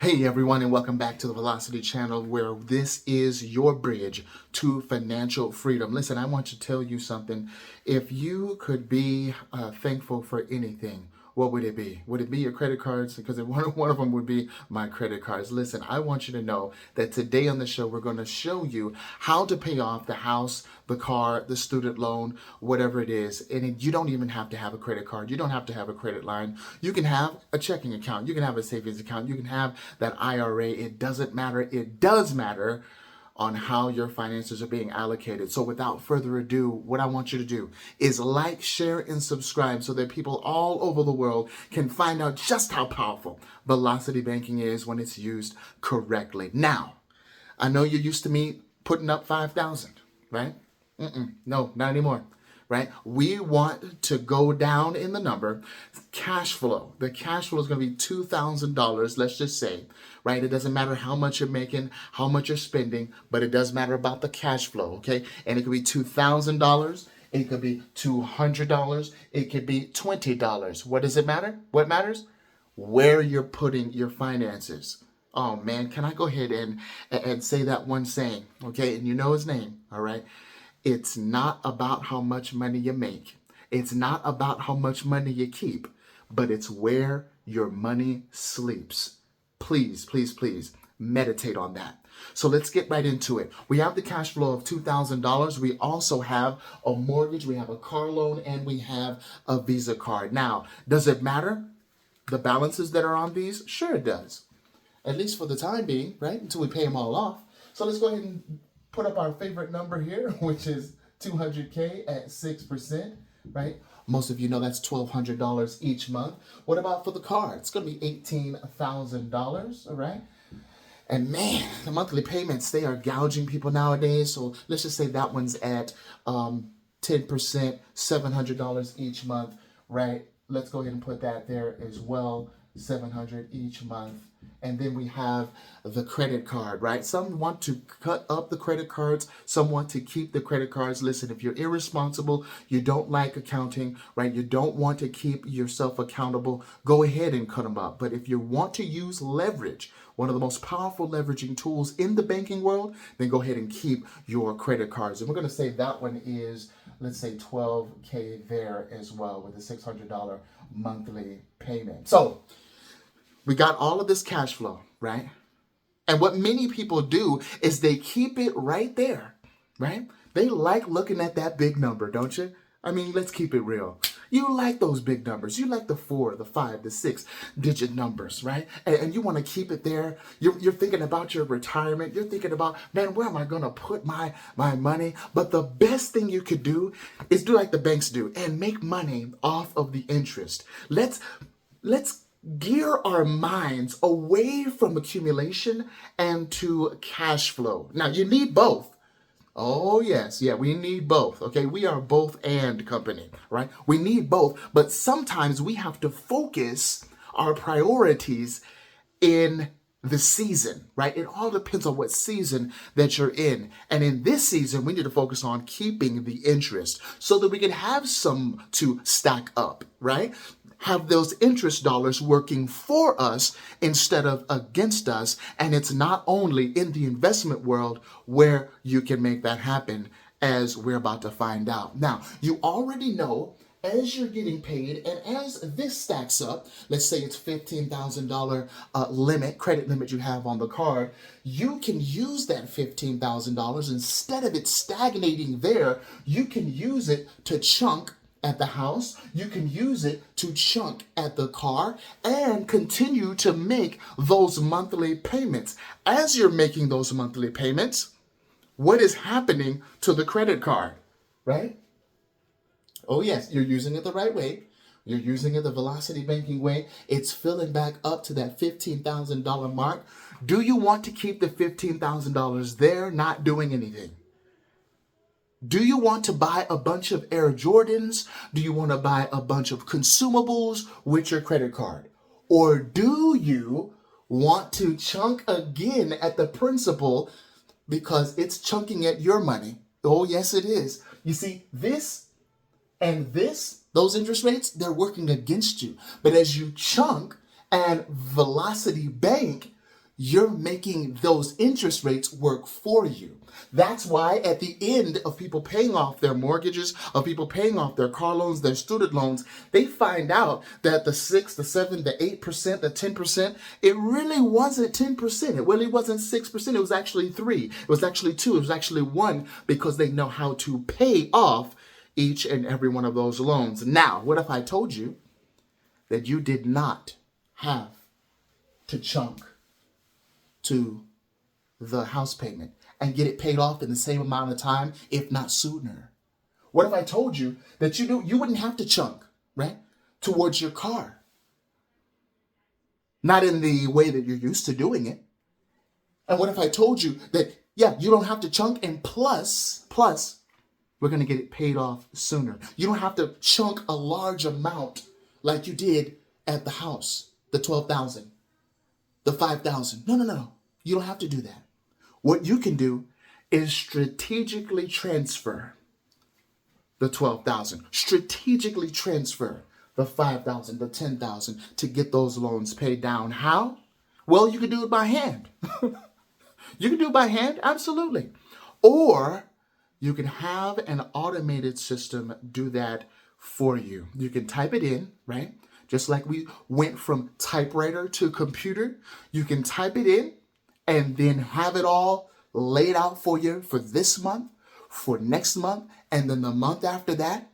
Hey everyone, and welcome back to the Velocity channel, where this is your bridge to financial freedom. Listen, I want to tell you something. If you could be thankful for anything, what would it be? Would it be your credit cards? Because one of them would be my credit cards. Listen, I want you to know that today on the show, we're going to show you how to pay off the house, the car, the student loan, whatever it is. And you don't even have to have a credit card. You don't have to have a credit line. You can have a checking account. You can have a savings account. You can have that IRA. It doesn't matter. It does matter on how your finances are being allocated. So without further ado, what I want you to do is like, share, and subscribe so that people all over the world can find out just how powerful velocity banking is when it's used correctly. Now, I know you're used to me putting up 5,000, right? No, not anymore. Right? We want to go down in the number. Cash flow. The cash flow is going to be $2,000, let's just say, right? It doesn't matter how much you're making, how much you're spending, but it does matter about the cash flow, okay? And it could be $2,000. It could be $200. It could be $20. What does it matter? What matters? Where you're putting your finances. Oh man, can I go ahead and say that one saying, okay? And you know his name, all right? It's not about how much money you make. It's not about how much money you keep, but it's where your money sleeps. Please, please, please meditate on that. So let's get right into it. We have the cash flow of $2,000. We also have a mortgage, we have a car loan, and we have a Visa card. Now, does it matter the balances that are on these? Sure it does. At least for the time being, right? Until we pay them all off. So let's go ahead and put up our favorite number here, which is 200K at 6%, right? Most of you know that's $1,200 each month. What about for the car? It's going to be $18,000, all right? And man, the monthly payments, they are gouging people nowadays. So let's just say that one's at 10%, $700 each month, right? Let's go ahead and put that there as well, $700 each month. And then we have the credit card, right? Some want to cut up the credit cards. Some want to keep the credit cards. Listen, if you're irresponsible, you don't like accounting, right? You don't want to keep yourself accountable, go ahead and cut them up. But if you want to use leverage, one of the most powerful leveraging tools in the banking world, then go ahead and keep your credit cards. And we're going to say that one is, let's say 12K there as well with a $600 monthly payment. So we got all of this cash flow, right? And what many people do is they keep it right there, right? They like looking at that big number, don't you? I mean, let's keep it real. You like those big numbers. You like the 4, the 5, the 6-digit numbers, right? And you want to keep it there. You're thinking about your retirement. You're thinking about, man, where am I going to put my money? But the best thing you could do is do like the banks do and make money off of the interest. Let's gear our minds away from accumulation and to cash flow. Now, you need both. Oh, yes. Yeah, we need both. Okay, we are both and company, right? We need both, but sometimes we have to focus our priorities in the season, right? It all depends on what season that you're in. And in this season, we need to focus on keeping the interest so that we can have some to stack up, right? Have those interest dollars working for us instead of against us. And it's not only in the investment world where you can make that happen, as we're about to find out. Now, you already know as you're getting paid and as this stacks up, let's say it's $15,000 credit limit you have on the card, you can use that $15,000 instead of it stagnating there. You can use it to chunk at the house, you can use it to chunk at the car and continue to make those monthly payments. As you're making those monthly payments, what is happening to the credit card, right? Oh yes, you're using it the right way. You're using it the velocity banking way. It's filling back up to that $15,000 mark. Do you want to keep the $15,000 there, not doing anything? Do you want to buy a bunch of Air Jordans? Do you want to buy a bunch of consumables with your credit card? Or do you want to chunk again at the principal because it's chunking at your money? Oh, yes, it is. You see, this and this, those interest rates, they're working against you. But as you chunk and velocity bank, you're making those interest rates work for you. That's why at the end of people paying off their mortgages, of people paying off their car loans, their student loans, they find out that the 6, the 7, the 8%, the 10%, it really wasn't 10%. It really wasn't 6%. It was actually 3. It was actually 2. It was actually 1, because they know how to pay off each and every one of those loans. Now, what if I told you that you did not have to chunk to the house payment and get it paid off in the same amount of time, if not sooner? What if I told you that you wouldn't have to chunk, right, towards your car? Not in the way that you're used to doing it. And what if I told you that, yeah, you don't have to chunk, and plus, we're going to get it paid off sooner. You don't have to chunk a large amount like you did at the house, the 12,000, the 5,000. No. You don't have to do that. What you can do is strategically transfer the 12,000, strategically transfer the 5,000, the 10,000 to get those loans paid down. How? Well, you can do it by hand. You can do it by hand, absolutely. Or you can have an automated system do that for you. You can type it in, right? Just like we went from typewriter to computer, you can type it in and then have it all laid out for you for this month, for next month, and then the month after that.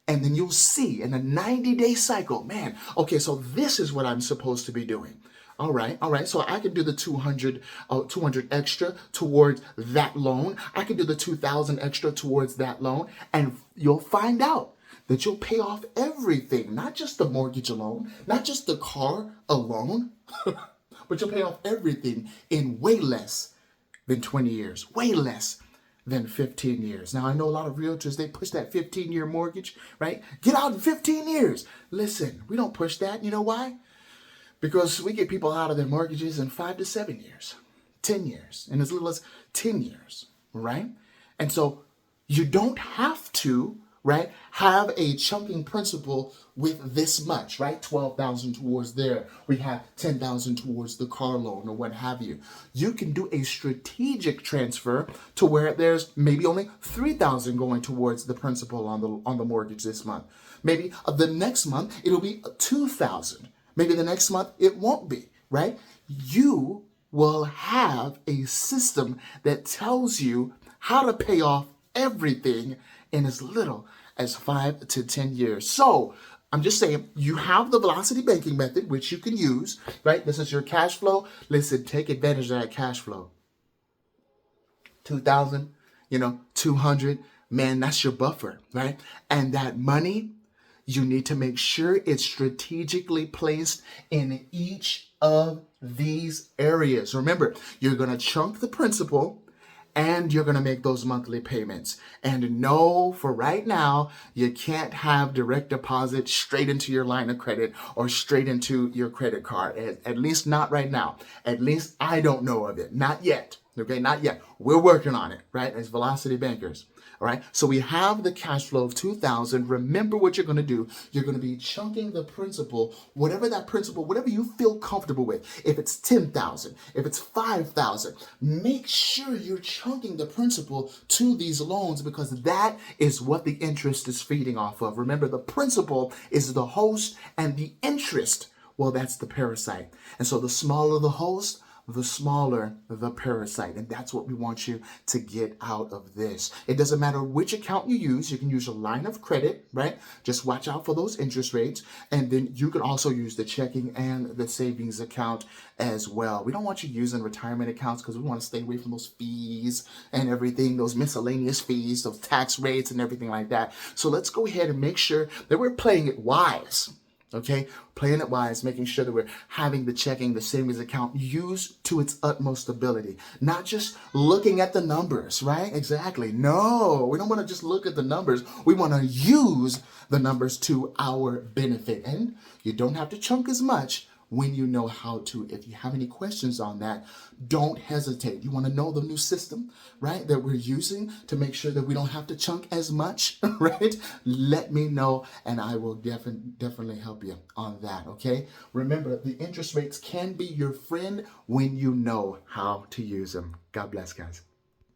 And then you'll see in a 90-day cycle, man, okay, so this is what I'm supposed to be doing. All right. So I can do the 200 extra towards that loan. I can do the 2,000 extra towards that loan. And you'll find out that you'll pay off everything, not just the mortgage alone, not just the car alone, but you'll pay off everything in way less than 20 years, way less than 15 years. Now, I know a lot of realtors, they push that 15-year mortgage, right? Get out in 15 years. Listen, we don't push that. You know why? Because we get people out of their mortgages in 5 to 7 years, 10 years, and as little as 10 years, right? And so you don't have to, right, have a chunking principle with this much, right? 12,000 towards there. We have 10,000 towards the car loan or what have you. You can do a strategic transfer to where there's maybe only 3,000 going towards the principal on the mortgage this month. Maybe the next month it'll be 2,000. Maybe the next month it won't be, right? You will have a system that tells you how to pay off everything in as little as 5 to 10 years. So I'm just saying, you have the velocity banking method, which you can use, right? This is your cash flow. Listen, take advantage of that cash flow. 2,000, 200, man, that's your buffer, right? And that money, you need to make sure it's strategically placed in each of these areas. Remember, you're going to chunk the principal and you're going to make those monthly payments. And no, for right now, you can't have direct deposit straight into your line of credit or straight into your credit card. At least not right now. At least I don't know of it. Not yet. Okay, not yet. We're working on it, right? As Velocity Bankers. All right, so we have the cash flow of 2,000. Remember what you're going to do. You're going to be chunking the principal, whatever you feel comfortable with. If it's 10,000, if it's 5,000, make sure you're chunking the principal to these loans, because that is what the interest is feeding off of. Remember, the principal is the host and the interest, well, that's the parasite. And so the smaller the host, the smaller the parasite. And that's what we want you to get out of this. It doesn't matter which account you use. You can use a line of credit, right? Just watch out for those interest rates. And then you can also use the checking and the savings account as well. We don't want you using retirement accounts because we want to stay away from those fees and everything, those miscellaneous fees, those tax rates and everything like that. So let's go ahead and make sure that we're playing it wise. Okay, playing it wise, making sure that we're having the checking, the savings account used to its utmost ability. Not just looking at the numbers, right? Exactly. No, we don't want to just look at the numbers. We want to use the numbers to our benefit. And you don't have to chunk as much when you know how to. If you have any questions on that, don't hesitate. You want to know the new system, right, that we're using to make sure that we don't have to chunk as much, right? Let me know and I will definitely help you on that, okay? Remember, the interest rates can be your friend when you know how to use them. God bless, guys.